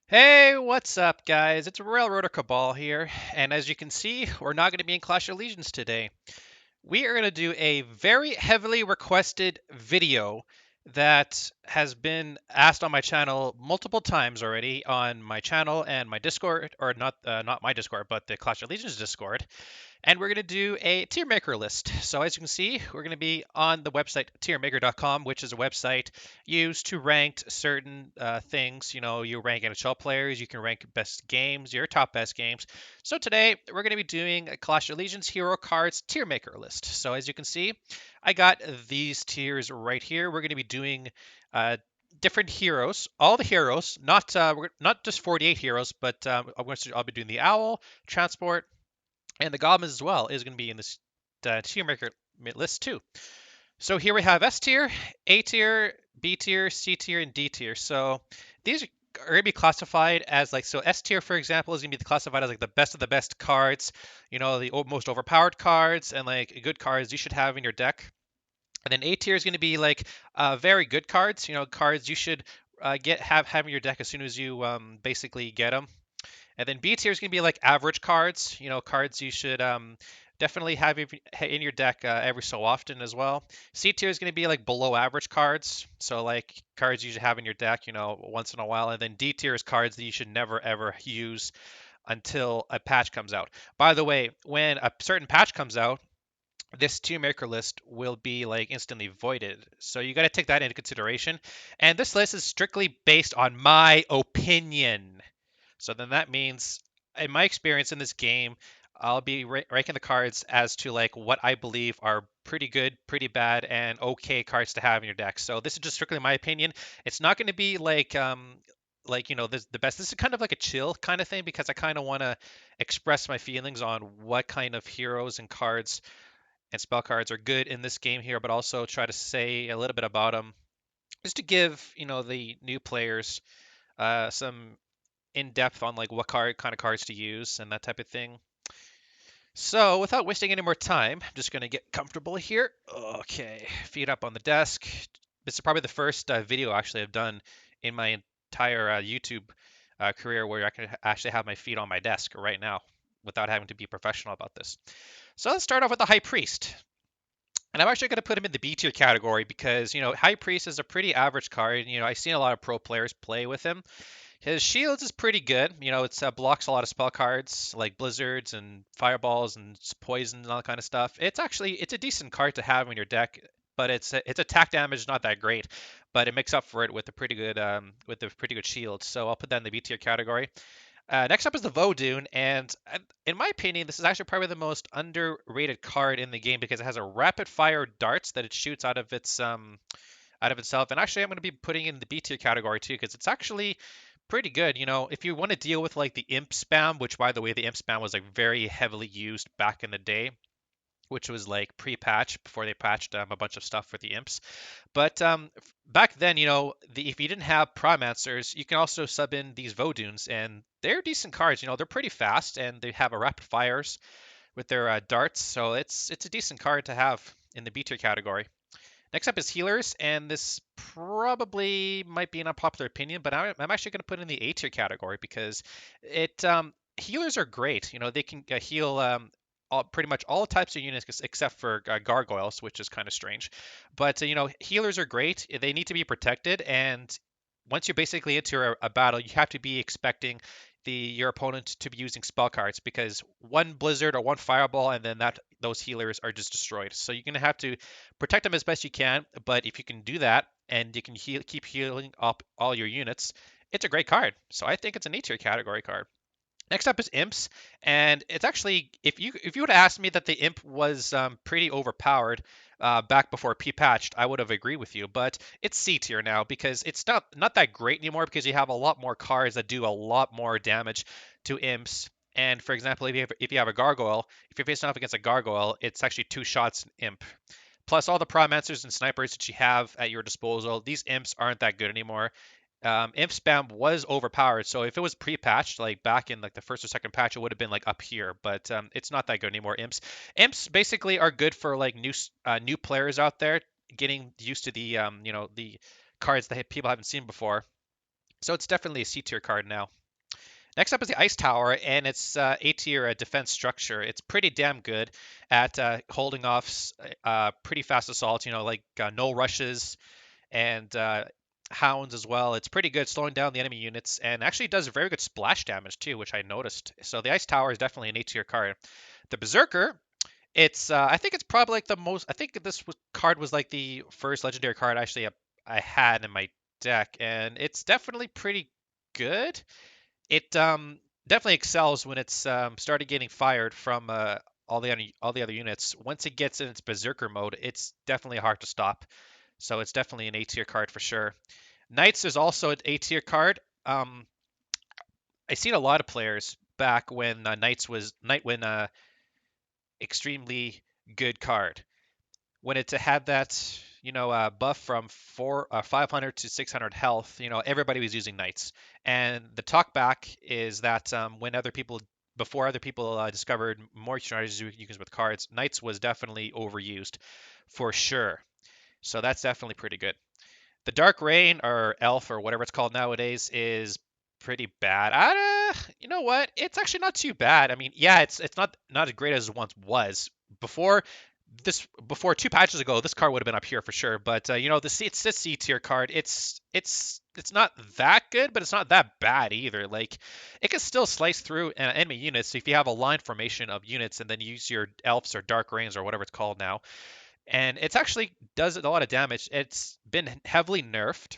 Hey, what's up, guys? It's Railroader Cabal here, and as you can see, we're not going to be in Clash of Allegiance today. We are going to do a very heavily requested video that has been asked on my channel multiple times already on my channel and my Discord, or not my Discord, but the Clash of Allegiance Discord. And we're going to do a tier maker list. So as you can see, we're going to be on the website tiermaker.com, which is a website used to rank certain things. You know, you rank NHL players, you can rank best games, your top best games. So today we're going to be doing a Clash of Allegiance Hero Cards tier maker list. So as you can see, I got these tiers right here. We're going to be doing different heroes, all the heroes, not just 48 heroes, but I'll be doing the Owl, Transport, and the Goblins as well is going to be in this tier maker list too. So here we have S tier, A tier, B tier, C tier, and D tier. So these are going to be classified as like, so S tier, for example, is going to be classified as like the best of the best cards, you know, the most overpowered cards and like good cards you should have in your deck. And then A tier is going to be like very good cards, you know, cards you should have in your deck as soon as you basically get them. And then B tier is going to be like average cards, you know, cards you should definitely have in your deck every so often as well. C tier is going to be like below average cards, so like cards you should have in your deck, you know, once in a while. And then D tier is cards that you should never ever use until a patch comes out. By the way, when a certain patch comes out, this tier maker list will be like instantly voided. So you got to take that into consideration. And this list is strictly based on my opinion. So then that means, in my experience in this game, I'll be ranking the cards as to like what I believe are pretty good, pretty bad, and okay cards to have in your deck. So this is just strictly my opinion. It's not going to be like you know the best. This is kind of like a chill kind of thing because I kind of want to express my feelings on what kind of heroes and cards and spell cards are good in this game here, but also try to say a little bit about them just to give you know the new players some in depth on like what kind of cards to use and that type of thing. So without wasting any more time, I'm just gonna get comfortable here. Okay, feet up on the desk. This is probably the first video actually I've done in my entire YouTube career where I can actually have my feet on my desk right now without having to be professional about this. So let's start off with the High Priest. And I'm actually going to put him in the B tier category because, you know, High Priest is a pretty average card. You know, I've seen a lot of pro players play with him. His shields is pretty good. You know, it's blocks a lot of spell cards like blizzards and fireballs and poison and all that kind of stuff. It's a decent card to have in your deck, but its attack damage is not that great. But it makes up for it with a pretty good shield. So I'll put that in the B tier category. Next up is the Vodun, and in my opinion, this is actually probably the most underrated card in the game because it has a rapid fire darts that it shoots out of itself. And actually, I'm going to be putting it in the B tier category too because it's actually pretty good. You know, if you want to deal with like the imp spam, which by the way, the imp spam was like very heavily used back in the day, which was like pre-patch before they patched a bunch of stuff for the imps. But back then, you know, if you didn't have Primancers, you can also sub in these Voduns, and they're decent cards. You know, they're pretty fast, and they have a rapid fires with their darts, so it's a decent card to have in the B tier category. Next up is healers, and this probably might be an unpopular opinion, but I'm actually going to put it in the A tier category because it healers are great. You know, they can heal pretty much all types of units except for gargoyles, which is kind of strange. But you know, healers are great. They need to be protected, and once you're basically into a battle, you have to be expecting your opponent to be using spell cards because one blizzard or one fireball and then those healers are just destroyed. So you're gonna have to protect them as best you can. But if you can do that and you can keep healing up all your units, it's a great card. So I think it's an A tier category card. Next up is imps, and it's actually if you would have asked me that the imp was pretty overpowered back before P patched, I would have agreed with you. But it's C tier now because it's not that great anymore because you have a lot more cards that do a lot more damage to imps. And for example, if you have a gargoyle, if you're facing off against a gargoyle, it's actually 2 shots imp. Plus all the Primancers and snipers that you have at your disposal, these imps aren't that good anymore. Imp spam was overpowered, so if it was pre-patched, like back in like the first or second patch, it would have been like up here. But it's not that good anymore. Imps basically are good for like new players out there getting used to the you know the cards that people haven't seen before. So it's definitely a C tier card now. Next up is the Ice Tower, and it's A tier defense structure. It's pretty damn good at holding off pretty fast assaults, like Null rushes and Hounds as well. It's pretty good slowing down the enemy units, and actually does very good splash damage too, which I noticed. So the Ice Tower is definitely an A tier card. The Berserker, it's I think it's probably like the most. I think card was like the first legendary card actually I had in my deck, and it's definitely pretty good. It definitely excels when it's started getting fired from all the other units. Once it gets in its berserker mode, it's definitely hard to stop. So it's definitely an A tier card for sure. Knights is also an A tier card. I seen a lot of players back when Knight when extremely good card. When it had that buff from 500 to 600 health, everybody was using knights. And the talkback is that when other people before other people discovered more strategies you can use with cards, knights was definitely overused for sure. So that's definitely pretty good. The Dark Rain or Elf or whatever it's called nowadays is pretty bad. You know what? It's actually not too bad. I mean, yeah, it's not as great as it once was. Before before 2 patches ago, this card would have been up here for sure. But it's a C tier card. It's not that good, but it's not that bad either. Like it can still slice through enemy units if you have a line formation of units and then use your elves or dark rains or whatever it's called now, and it's actually does a lot of damage. It's been heavily nerfed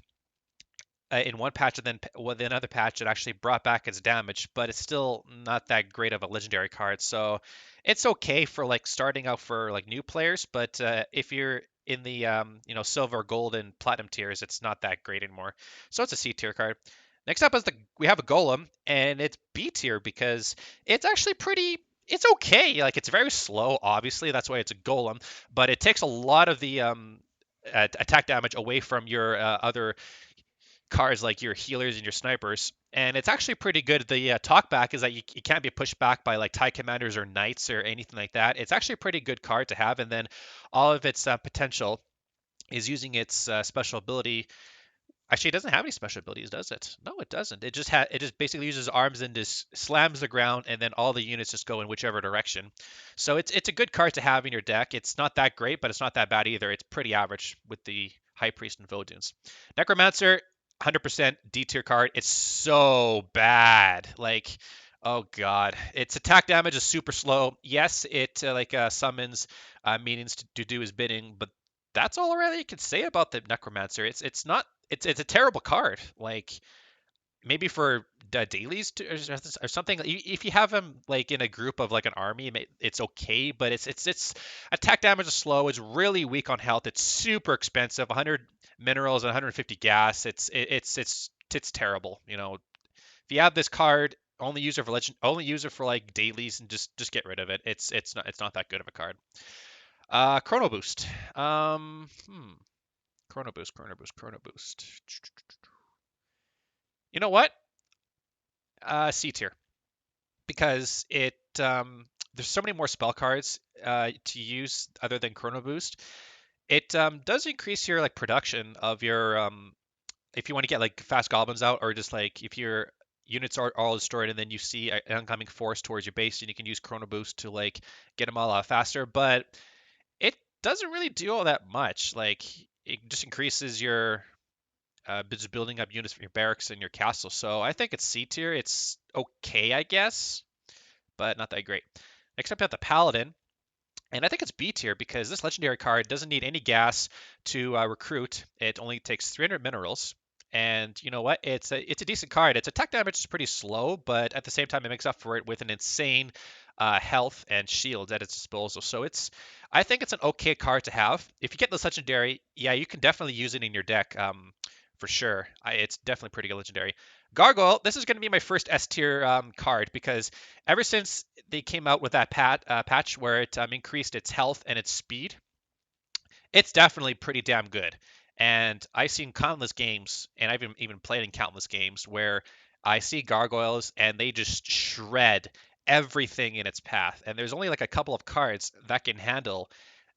in one patch, and then with another patch, it actually brought back its damage, but it's still not that great of a legendary card. So it's okay for like starting out for like new players, but if you're in the silver, gold, and platinum tiers, it's not that great anymore. So it's a C tier card. Next up is we have a golem, and it's B tier because it's actually pretty. It's okay. Like it's very slow, obviously. That's why it's a golem, but it takes a lot of the attack damage away from your other cards like your healers and your snipers. And it's actually pretty good. The talkback is that you can't be pushed back by like TIE commanders or knights or anything like that. It's actually a pretty good card to have. And then all of its potential is using its special ability. Actually, it doesn't have any special abilities, does it? No, it doesn't. It just basically uses arms and just slams the ground, and then all the units just go in whichever direction. So it's a good card to have in your deck. It's not that great, but it's not that bad either. It's pretty average with the High Priest and Voduns. Necromancer, 100% D tier card. It's so bad. Like, oh god, its attack damage is super slow. Yes, it summons minions to do his bidding, but that's all really you can say about the Necromancer. It's not it's a terrible card. Like maybe for dailies or something. If you have him like in a group of like an army, it's okay. But it's attack damage is slow. It's really weak on health. It's super expensive. 100 minerals and 150 gas. It's terrible. If you have this card, only use it for legend, only use it for like dailies, and just get rid of it. It's not that good of a card. Chrono Boost. Chrono Boost, Chrono Boost, Chrono Boost. You know what? C tier because there's so many more spell cards to use other than Chrono Boost. It does increase your like production of your if you want to get like fast goblins out, or just like if your units are all destroyed and then you see an oncoming force towards your base, and you can use Chrono Boost to like get them all out faster. But it doesn't really do all that much. Like it just increases your just building up units for your barracks and your castle. So I think it's C tier. It's okay, I guess, but not that great. Next up, we have the Paladin, and I think it's B tier because this legendary card doesn't need any gas to recruit. It only takes 300 minerals. And you know what? It's a decent card. Its attack damage is pretty slow, but at the same time, it makes up for it with an insane health and shields at its disposal. So I think it's an okay card to have. If you get this legendary, yeah, you can definitely use it in your deck. For sure. It's definitely pretty good legendary. Gargoyle, this is going to be my first S tier card because ever since they came out with that patch where it increased its health and its speed, it's definitely pretty damn good. And I've seen countless games, and I've even played in countless games where I see gargoyles and they just shred everything in its path. And there's only like a couple of cards that can handle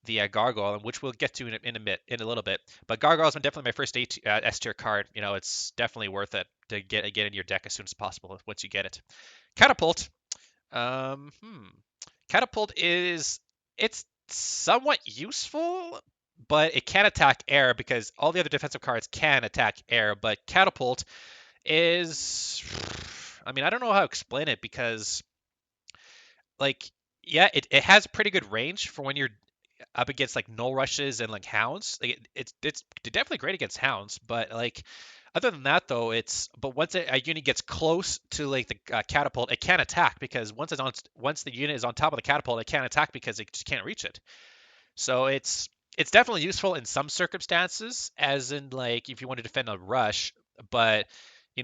the gargoyle, which we'll get to in a little bit. But gargoyle has been definitely my first S tier card. It's definitely worth it to get in your deck as soon as possible once you get it. Catapult. Um, hmm. Catapult it's somewhat useful, but it can't attack air because all the other defensive cards can attack air. But Catapult is, I mean, I don't know how to explain it because, like, yeah, it has pretty good range for when you're up against like null rushes and like hounds. Like it's definitely great against hounds, but like other than that though, but once a unit gets close to like the catapult, it can't attack because once the unit is on top of the catapult, it can't attack because it just can't reach it. So it's definitely useful in some circumstances, as in like if you want to defend a rush, but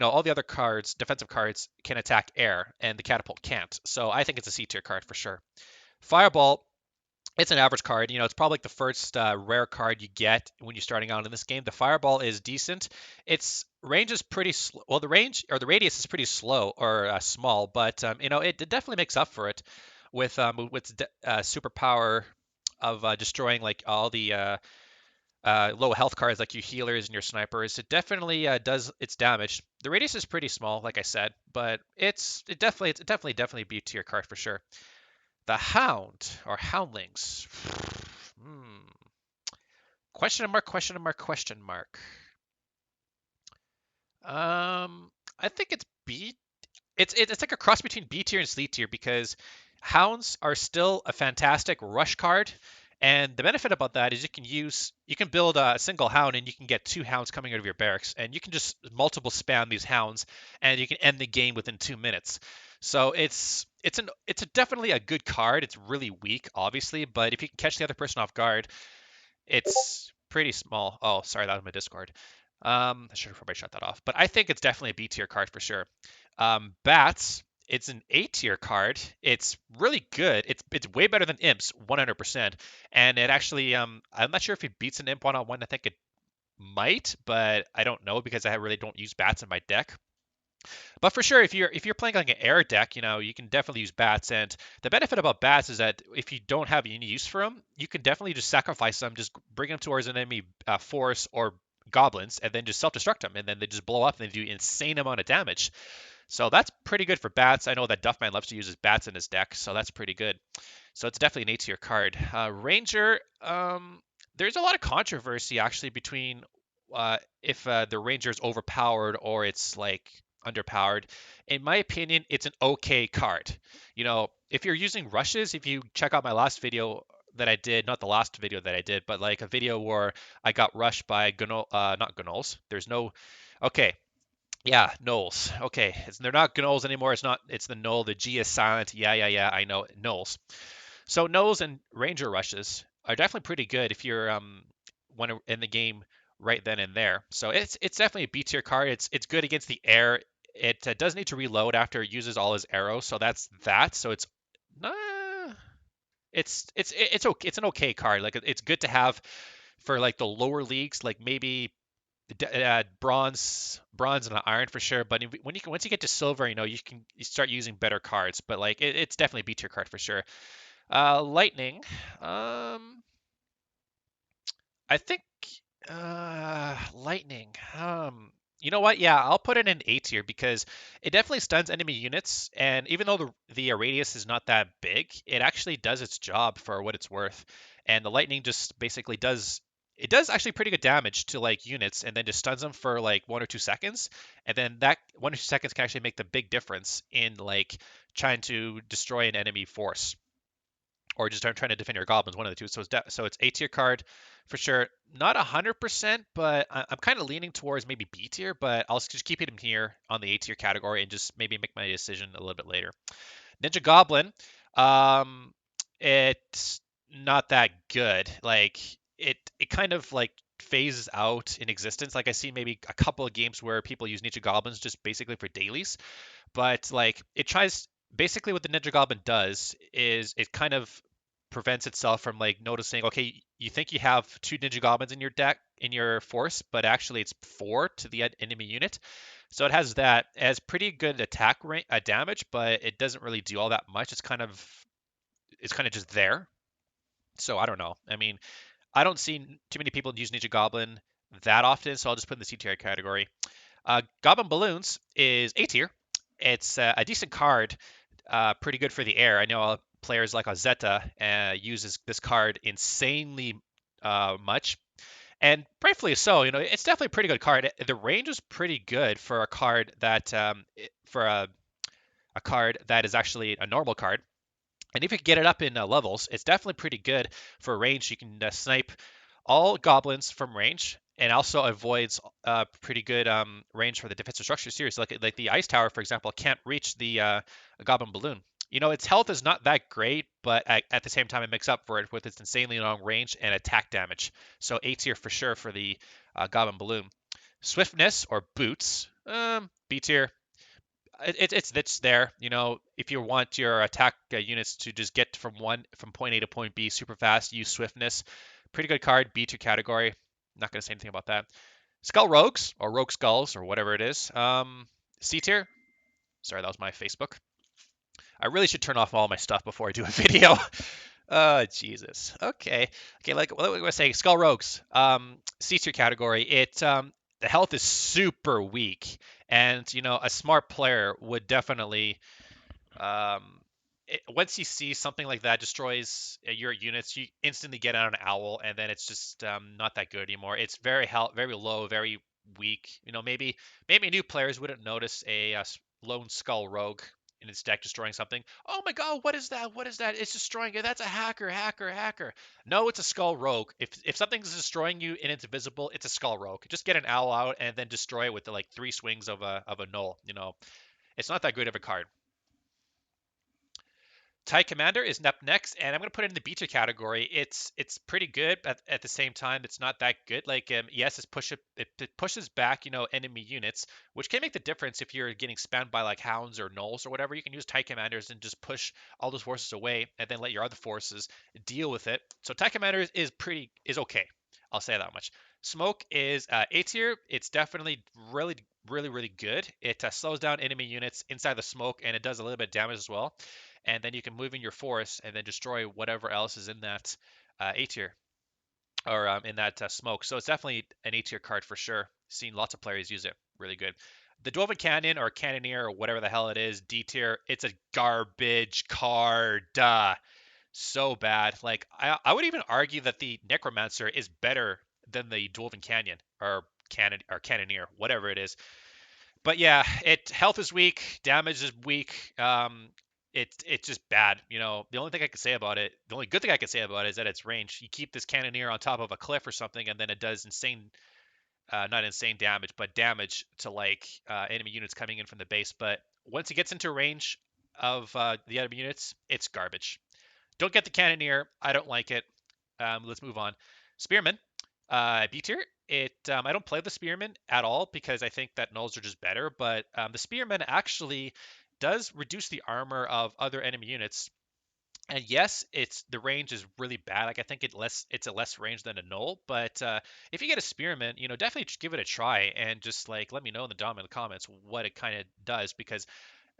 all the other cards, defensive cards, can attack air, and the catapult can't. So I think it's a C tier card for sure. Fireball, it's an average card. It's probably like the first rare card you get when you're starting out in this game. The fireball is decent. Its range is pretty slow. Well, the range or the radius is pretty slow or small, but it definitely makes up for it with its superpower of destroying like all the low health cards like your healers and your snipers. It definitely does its damage. The radius is pretty small, like I said, but it's definitely a B tier card for sure. The Hound or Houndlings. Hmm. Question mark, question mark, question mark. I think it's B. It's like a cross between B tier and C tier because Hounds are still a fantastic rush card, and the benefit about that is you can build a single Hound and you can get two Hounds coming out of your barracks, and you can just multiple spam these Hounds, and you can end the game within 2 minutes. So it's definitely a good card. It's really weak, obviously, but if you can catch the other person off guard, it's pretty small. Oh, sorry, that was my Discord. I should have probably shut that off. But I think it's definitely a B tier card for sure. Bats, it's an A tier card. It's really good. It's way better than Imps, 100%. And it actually, I'm not sure if it beats an Imp one-on-one. I think it might, but I don't know because I really don't use bats in my deck. But for sure, if you're playing like an air deck, you can definitely use bats. And the benefit about bats is that if you don't have any use for them, you can definitely just sacrifice them, just bring them towards an enemy force or goblins, and then just self-destruct them, and then they just blow up and they do insane amount of damage. So that's pretty good for bats. I know that Duffman loves to use his bats in his deck, so that's pretty good. So it's definitely an A tier card. Ranger, there's a lot of controversy actually between if the Ranger is overpowered or it's like underpowered. In my opinion, it's an okay card. If you're using rushes, if you check out my last video that I did, not the last video that I did, but like a video where I got rushed by not Gnolls. There's no, okay, yeah, Knolls. Okay, they're not Gnolls anymore. It's the Null. The G is silent. Yeah, I know, Knolls. So Knolls and Ranger rushes are definitely pretty good if you're want to end the game right then and there. So it's definitely a B tier card. It's good against the air. It does need to reload after it uses all his arrows, so that's that. So uh, it's okay. It's an okay card. Like it's good to have for like the lower leagues, like maybe bronze and iron for sure. But once you get to silver, you start using better cards. But like it's definitely a B tier card for sure. Lightning. I think lightning. You know what? Yeah, I'll put it in A tier because it definitely stuns enemy units, and even though the radius is not that big, it actually does its job for what it's worth. And the lightning just basically does actually pretty good damage to like units, and then just stuns them for like 1 or 2 seconds, and then that 1 or 2 seconds can actually make the big difference in like trying to destroy an enemy force or just trying to defend your goblins, one of the two. So it's A tier card for sure. Not 100%, but I'm kind of leaning towards maybe B tier, but I'll just keep it in here on the A tier category and just maybe make my decision a little bit later. Ninja Goblin, um, it's not that good. Like it kind of like phases out in existence. Like I see maybe a couple of games where people use Ninja Goblins just basically for dailies, but like it tries basically what the Ninja Goblin does is it kind of prevents itself from like noticing, okay, you think you have two Ninja Goblins in your deck in your force, but actually it's four to the enemy unit. So it has that. It has pretty good attack damage, but it doesn't really do all that much. It's kind of just there. So I don't know. I mean, I don't see too many people use Ninja Goblin that often, so I'll just put in the C tier category. Goblin Balloons is A tier. It's a decent card, pretty good for the air. I know players like Ozetta uses this card insanely much, and rightfully so. You know, it's definitely a pretty good card. The range is pretty good for a card that for a card that is actually a normal card. And if you can get it up in levels, it's definitely pretty good for range. You can snipe all goblins from range, and also avoids pretty good range for the defensive structure series. Like the ice tower, for example, can't reach the goblin balloon. You know, its health is not that great, but at the same time, it makes up for it with its insanely long range and attack damage. So A tier for sure for the goblin balloon. Swiftness or boots, B tier. It's there. You know, if you want your attack units to just get from point A to point B super fast, use swiftness. Pretty good card, B tier category. Not gonna say anything about that. Skull Rogues or Rogue Skulls or whatever it is. C tier. Sorry, that was my Facebook. I really should turn off all my stuff before I do a video. Oh, Jesus. Okay. Okay, like what was I saying? Skull Rogues. C tier category. The health is super weak, and you know a smart player would definitely once you see something like that destroys your units, you instantly get out an owl, and then it's just not that good anymore. It's very low, very weak. You know, maybe new players wouldn't notice a lone skull rogue in its deck destroying something. Oh my god, what is that? What is that? It's destroying it. That's a hacker. No, it's a skull rogue. If something's destroying you and it's visible, it's a skull rogue. Just get an owl out and then destroy it with like 3 swings of a null. You know, it's not that good of a card. TIE Commander is up next, and I'm going to put it in the beta category. It's pretty good, but at the same time, it's not that good. Like, yes, it pushes back, you know, enemy units, which can make the difference if you're getting spammed by like Hounds or Nulls or whatever. You can use TIE Commanders and just push all those forces away, and then let your other forces deal with it. So TIE Commander is okay. I'll say that much. Smoke is A tier. It's definitely really good. It slows down enemy units inside the smoke, and it does a little bit of damage as well, and then you can move in your forest and then destroy whatever else is in that A tier or in that smoke. So it's definitely an A tier card for sure. Seen lots of players use it. Really good. The Dwarven Canyon or Cannoneer or whatever the hell it is, D tier. It's a garbage card. So bad. Like I would even argue that the Necromancer is better than the Dwarven Canyon or Cannoneer, whatever it is. But yeah, health is weak, damage is weak. It's just bad. You know, the only good thing I can say about it is that it's range. You keep this cannoneer on top of a cliff or something, and then it does not insane damage, but damage to like enemy units coming in from the base. But once it gets into range of the enemy units, it's garbage. Don't get the cannoneer. I don't like it. Let's move on. Spearman, B tier. I don't play the Spearman at all because I think that Nulls are just better. But the Spearman actually does reduce the armor of other enemy units. And yes, the range is really bad. Like I think it's a less range than a Null. But if you get a Spearman, you know, definitely just give it a try and just like let me know in the comments what it kind of does, because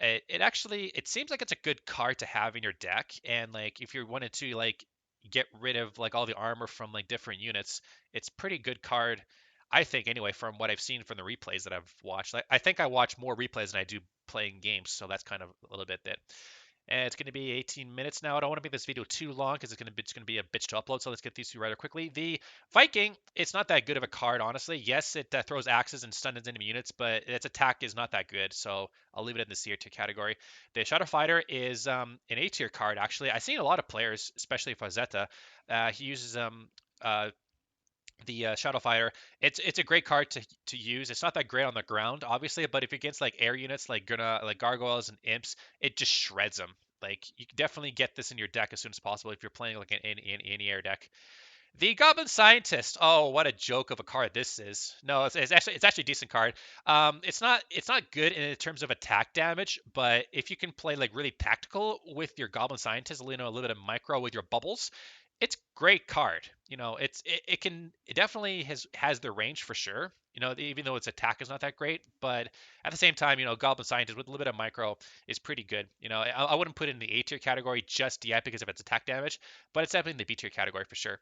it seems like it's a good card to have in your deck, and like if you wanted to like get rid of like all the armor from like different units, it's pretty good card, I think, anyway, from what I've seen from the replays that I've watched. I think I watch more replays than I do playing games, so that's kind of a little bit that. And it's going to be 18 minutes now. I don't want to make this video too long because it's going to be a bitch to upload. So let's get these two rather quickly. The Viking, it's not that good of a card, honestly. Yes, it throws axes and stuns enemy units, but its attack is not that good. So I'll leave it in the C tier category. The Shadow Fighter is an A tier card, actually. I've seen a lot of players, especially for Zeta. He uses the Shadow Fighter. It's a great card to use. It's not that great on the ground, obviously, but if against like air units like gargoyles and imps, it just shreds them. Like you can definitely get this in your deck as soon as possible if you're playing like any air deck. The Goblin Scientist. Oh, what a joke of a card this is. No, it's actually a decent card. It's not good in terms of attack damage, but if you can play like really tactical with your Goblin Scientist, you know, a little bit of micro with your bubbles, it's great card. You know, it definitely has the range for sure. You know, even though its attack is not that great, but at the same time, you know, Goblin Scientist with a little bit of micro is pretty good. You know, I wouldn't put it in the A tier category just yet because of its attack damage, but it's definitely in the B tier category for sure.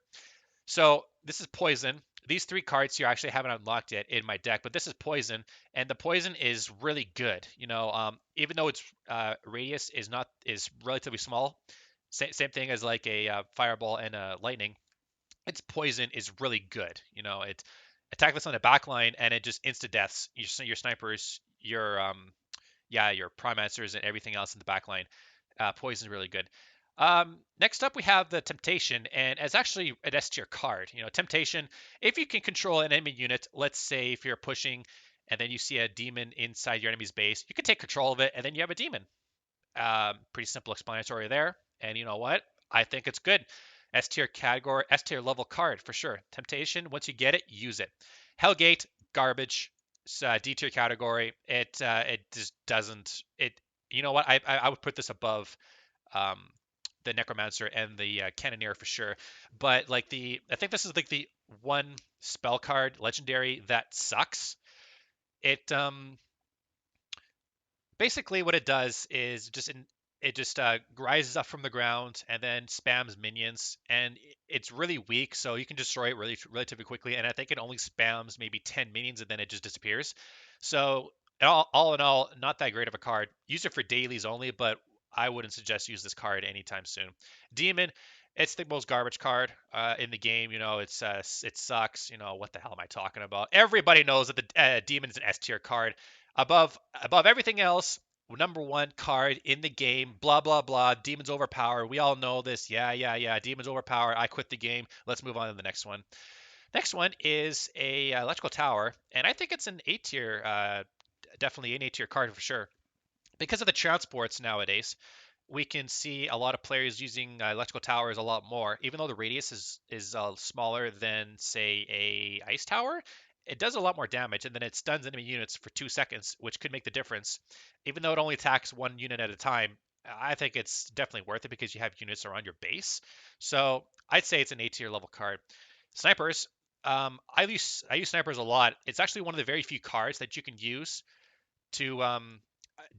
So this is poison. These three cards here I actually haven't unlocked yet in my deck, but this is poison, and the poison is really good. Even though its radius is relatively small, same thing as like a fireball and a lightning. Its poison is really good. It attack this on the back line, and it just insta deaths your snipers, your prime masters, and everything else in the back line. Poison is really good. Next up, we have the Temptation, and it's actually an S tier card. Temptation, if you can control an enemy unit, let's say if you're pushing and then you see a demon inside your enemy's base, you can take control of it, and then you have a demon. Pretty simple explanatory there. And you know what? I think it's good. S tier category, S tier level card for sure. Temptation, once you get it, use it. Hellgate, garbage. D tier category. It just doesn't. It. You know what? I would put this above um, the Necromancer and the Cannoneer for sure. But I think this is like the one spell card legendary that sucks. It basically what it does is it just rises up from the ground and then spams minions, and it's really weak, so you can destroy it relatively quickly. And I think it only spams maybe 10 minions and then it just disappears. So all in all, not that great of a card. Use it for dailies only, but I wouldn't suggest use this card anytime soon. Demon, it's the most garbage card in the game. It sucks. What the hell am I talking about? Everybody knows that the demon is an S tier card. Above everything else, number one card in the game. Blah blah blah. Demons overpower. We all know this. Yeah, yeah, yeah. Demons overpower. I quit the game. Let's move on to the next one. Next one is a electrical tower, and I think it's an A tier. Definitely an A tier card for sure. Because of the transports nowadays, we can see a lot of players using electrical towers a lot more. Even though the radius is smaller than say a ice tower, it does a lot more damage, and then it stuns enemy units for 2 seconds, which could make the difference. Even though it only attacks one unit at a time, I think it's definitely worth it because you have units around your base. So I'd say it's an A tier level card. Snipers, I use snipers a lot. It's actually one of the very few cards that you can use to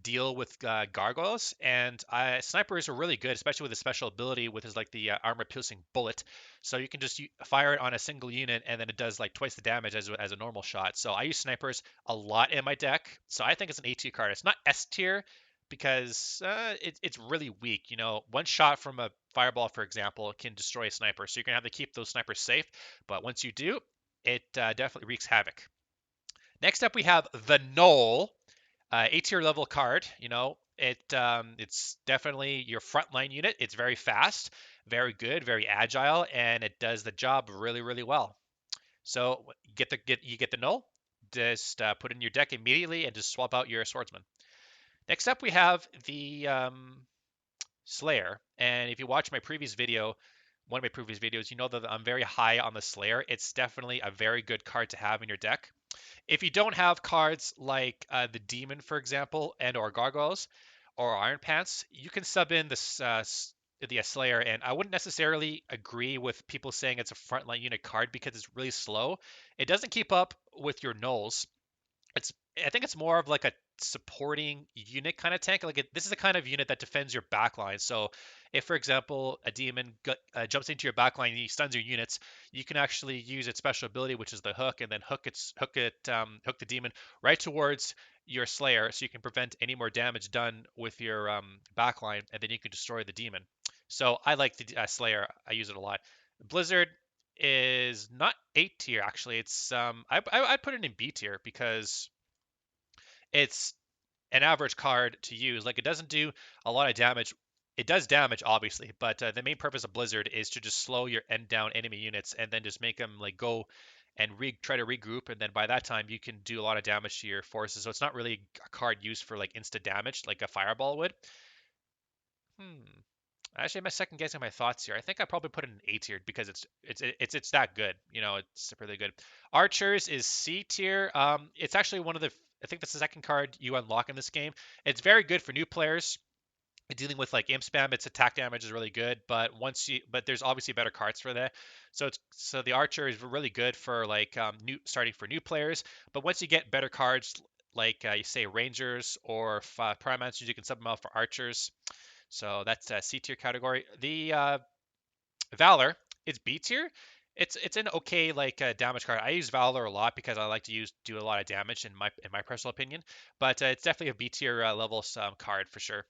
deal with gargoyles, and snipers are really good, especially with a special ability with his like the armor piercing bullet. So you can just fire it on a single unit, and then it does like twice the damage as a normal shot. So I use snipers a lot in my deck. So I think it's an A tier card. It's not S tier because it's really weak. One shot from a fireball, for example, can destroy a sniper. So you're gonna have to keep those snipers safe. But once you do, it definitely wreaks havoc. Next up, we have the Null, A tier level card. It's definitely your frontline unit. It's very fast, very good, very agile, and it does the job really, really well. So you get the Null. Just put it in your deck immediately and just swap out your swordsman. Next up, we have the Slayer. And if you watch my previous video, one of my previous videos, you know that I'm very high on the Slayer. It's definitely a very good card to have in your deck. If you don't have cards like the Demon, for example, and or Gargoyles or Iron Pants, you can sub in the Slayer, and I wouldn't necessarily agree with people saying it's a frontline unit card because it's really slow. It doesn't keep up with your Knolls. It's I think it's more of like a supporting unit kind of tank. This is the kind of unit that defends your backline. So if, for example, a demon jumps into your backline and he stuns your units, you can actually use its special ability, which is the hook, and then hook the demon right towards your Slayer, so you can prevent any more damage done with your backline, and then you can destroy the demon. So I like the Slayer. I use it a lot. Blizzard is not A tier actually. I'd put it in B tier because it's an average card to use. Like, it doesn't do a lot of damage. It does damage obviously, but the main purpose of Blizzard is to just slow your end down enemy units and then just make them like go and try to regroup, and then by that time you can do a lot of damage to your forces. So it's not really a card used for like instant damage like a fireball would. Hmm. Actually, I'm second guessing my thoughts here. I think I probably put it in A tier because it's that good. It's really good. Archers is C tier. It's actually one of the I think that's the second card you unlock in this game. It's very good for new players dealing with like imp spam. Its attack damage is really good, but there's obviously better cards for that. So the archer is really good for like new starting for new players. But once you get better cards like you say rangers or prime monsters, you can sub them out for archers. So that's a C tier category. The Valor, it's B tier. It's an okay like damage card. I use Valor a lot because I like to do a lot of damage in my personal opinion. But it's definitely a B tier level card for sure.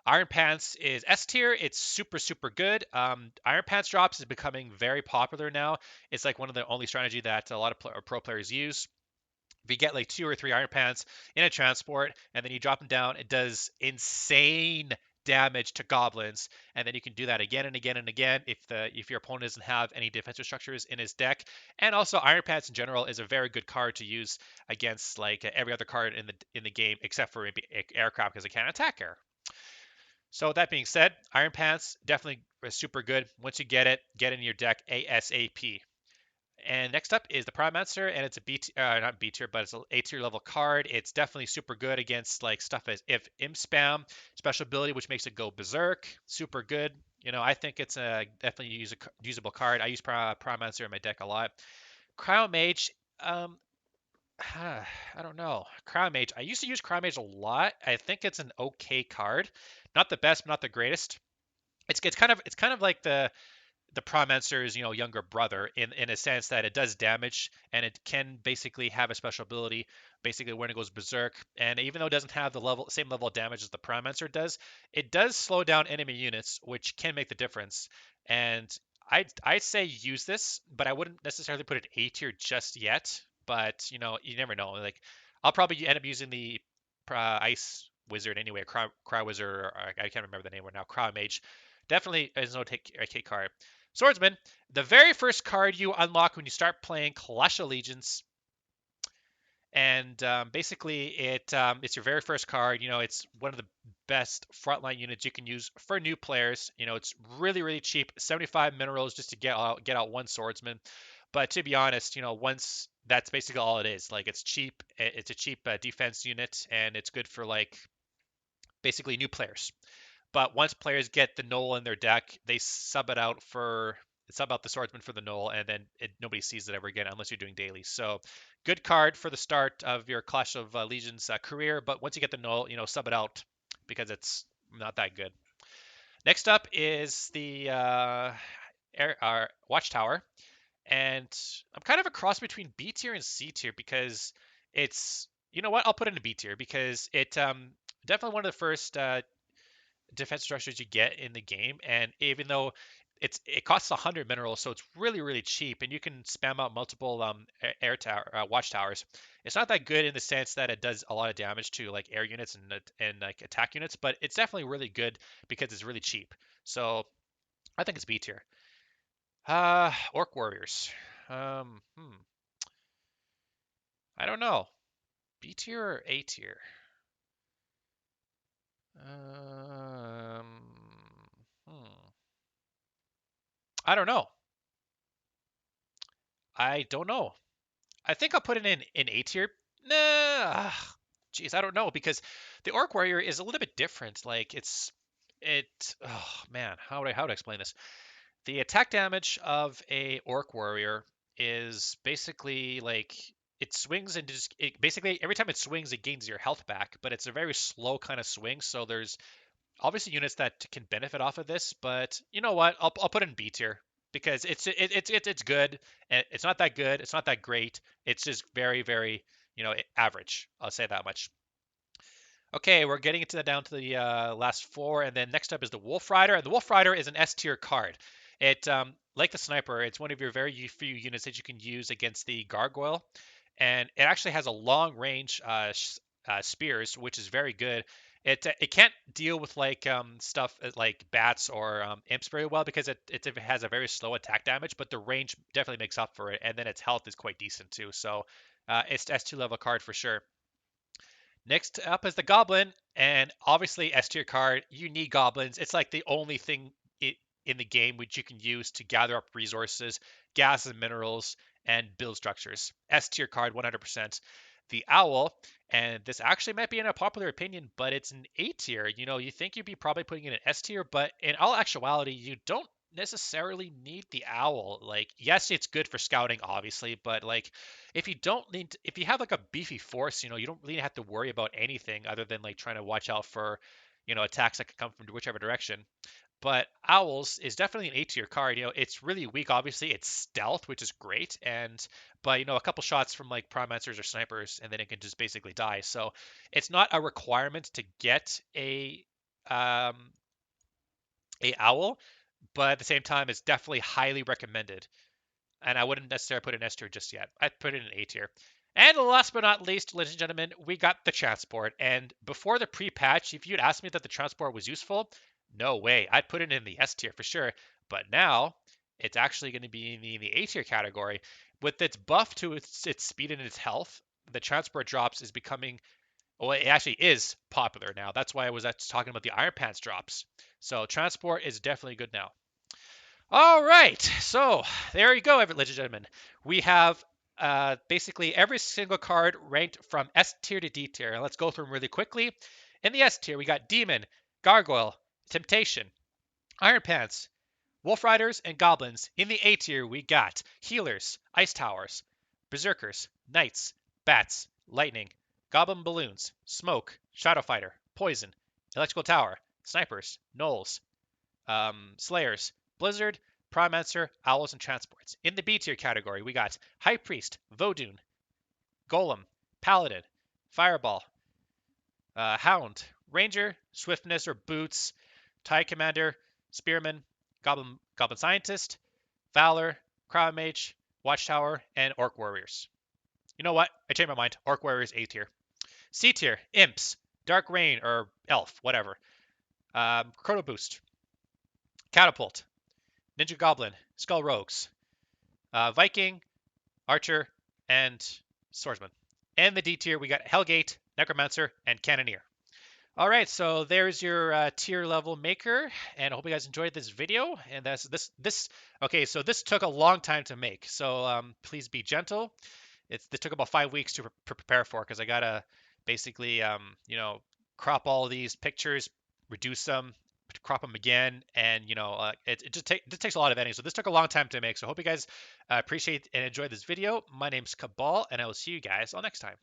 Iron Pants is S tier. It's super good. Iron Pants drops is becoming very popular now. It's like one of the only strategy that a lot of pro players use. If you get like 2 or 3 Iron Pants in a transport and then you drop them down, it does insane damage to goblins, and then you can do that again and again and again if your opponent doesn't have any defensive structures in his deck. And also Iron Pants in general is a very good card to use against like every other card in the game except for maybe aircraft because it can't attack air. So that being said, Iron Pants definitely super good. Once you get in your deck ASAP. And next up is the Pyromancer, and it's a not B tier, but it's an A tier level card. It's definitely super good against like stuff as if Imp Spam, special ability which makes it go berserk, super good. I think it's a definitely usable card. I use Pyromancer in my deck a lot. Cryo Mage, um, I don't know. Cryo Mage, I used to use Cryo Mage a lot. I think it's an okay card, not the best, but not the greatest. It's kind of like the Pyromancer's younger brother in a sense that it does damage and it can basically have a special ability basically when it goes berserk, and even though it doesn't have the same level of damage as the Pyromancer does, it does slow down enemy units, which can make the difference. And I'd say use this, but I wouldn't necessarily put it A tier just yet. But you never know. Like I'll probably end up using the Ice Wizard anyway, Cry Wizard, or I can't remember the name right now. Cryo Mage definitely is no take card. Swordsman, the very first card you unlock when you start playing Clash Allegiance, and basically it's your very first card. It's one of the best frontline units you can use for new players. It's really cheap, 75 minerals just to get out one swordsman. But to be honest, once that's basically all it is. Like it's cheap. It's a cheap defense unit, and it's good for like basically new players. But once players get the Null in their deck, they sub out the swordsman for the Null, and then nobody sees it ever again unless you're doing daily. So good card for the start of your Clash of Legions career, but once you get the Null, sub it out because it's not that good. Next up is the Watchtower, and I'm kind of a cross between B tier and C tier because it's you know what I'll put it in a B tier because it definitely one of the first defense structures you get in the game, and even though it costs 100 minerals, so it's really cheap, and you can spam out multiple watchtowers. It's not that good in the sense that it does a lot of damage to like air units and like attack units, but it's definitely really good because it's really cheap. So I think it's B tier. Orc Warriors. I don't know. B tier or A tier? Um, hmm. I don't know. I don't know. I think I'll put it in A tier. Nah, jeez, I don't know because the Orc Warrior is a little bit different. Like it. Oh man, how to explain this? The attack damage of a Orc Warrior is basically like it swings and just basically every time it swings it gains your health back, but it's a very slow kind of swing. So there's obviously units that can benefit off of this, but you know what? I'll put it in B tier because it's good. It's not that good. It's not that great. It's just very average. I'll say that much. Okay, we're getting into down to the last four, and then next up is the Wolf Rider. And the Wolf Rider is an S tier card. It like the Sniper, it's one of your very few units that you can use against the Gargoyle, and it actually has a long range spears, which is very good. It can't deal with like stuff like bats or imps very well because it has a very slow attack damage, but the range definitely makes up for it, and then its health is quite decent too. So it's S2 level card for sure. Next up is the Goblin, and obviously S tier card. You need goblins. It's like the only thing in the game which you can use to gather up resources, gas and minerals, and build structures. S tier card, 100%. The Owl, and this actually might be in a popular opinion, but it's an A tier. You think you'd be probably putting it in S tier, but in all actuality, you don't necessarily need the Owl. Like, yes, it's good for scouting, obviously, but like if you have like a beefy force, you don't really have to worry about anything other than like trying to watch out for attacks that could come from whichever direction. But Owls is definitely an A tier card. It's really weak. Obviously, it's stealth, which is great, but a couple shots from like Pyromancers or snipers, and then it can just basically die. So it's not a requirement to get um, a owl, but at the same time, it's definitely highly recommended. And I wouldn't necessarily put it in S tier just yet. I'd put it in A tier. And last but not least, ladies and gentlemen, we got the transport. And before the pre-patch, if you'd asked me that the transport was useful, no way. I'd put it in the S tier for sure. But now it's actually going to be in the A tier category. With its buff to its speed and its health, the transport drops is becoming, well, it actually is popular now. That's why I was talking about the Iron Pants drops. So transport is definitely good now. All right, so there you go, ladies and gentlemen. We have basically every single card ranked from S tier to D tier. And let's go through them really quickly. In the S tier, we got Demon, Gargoyle, Temptation, Iron Pants, Wolf Riders, and Goblins. In the A tier, we got Healers, Ice Towers, Berserkers, Knights, Bats, Lightning, Goblin Balloons, Smoke, Shadow Fighter, Poison, Electrical Tower, Snipers, Gnolls, Slayers, Blizzard, Pyromancer, Owls, and Transports. In the B tier category, we got High Priest, Vodoon, Golem, Paladin, Fireball, Hound, Ranger, Swiftness or Boots, TIE Commander, Spearman, Goblin Scientist, Valor, Crowd Mage, Watchtower, and Orc Warriors. You know what? I changed my mind. Orc Warriors A tier. C tier, Imps, Dark Rain, or Elf, whatever. Chrono Boost, Catapult, Ninja Goblin, Skull Rogues, Viking, Archer, and Swordsman. And the D tier, we got Hellgate, Necromancer, and Cannoneer. All right, so there's your tier level maker, and I hope you guys enjoyed this video. And that's this. Okay, so this took a long time to make, so please be gentle. This took about 5 weeks to prepare for because I gotta basically crop all of these pictures, reduce them, crop them again, and it just takes a lot of editing. So this took a long time to make. So I hope you guys appreciate and enjoy this video. My name's Cabal, and I will see you guys all next time.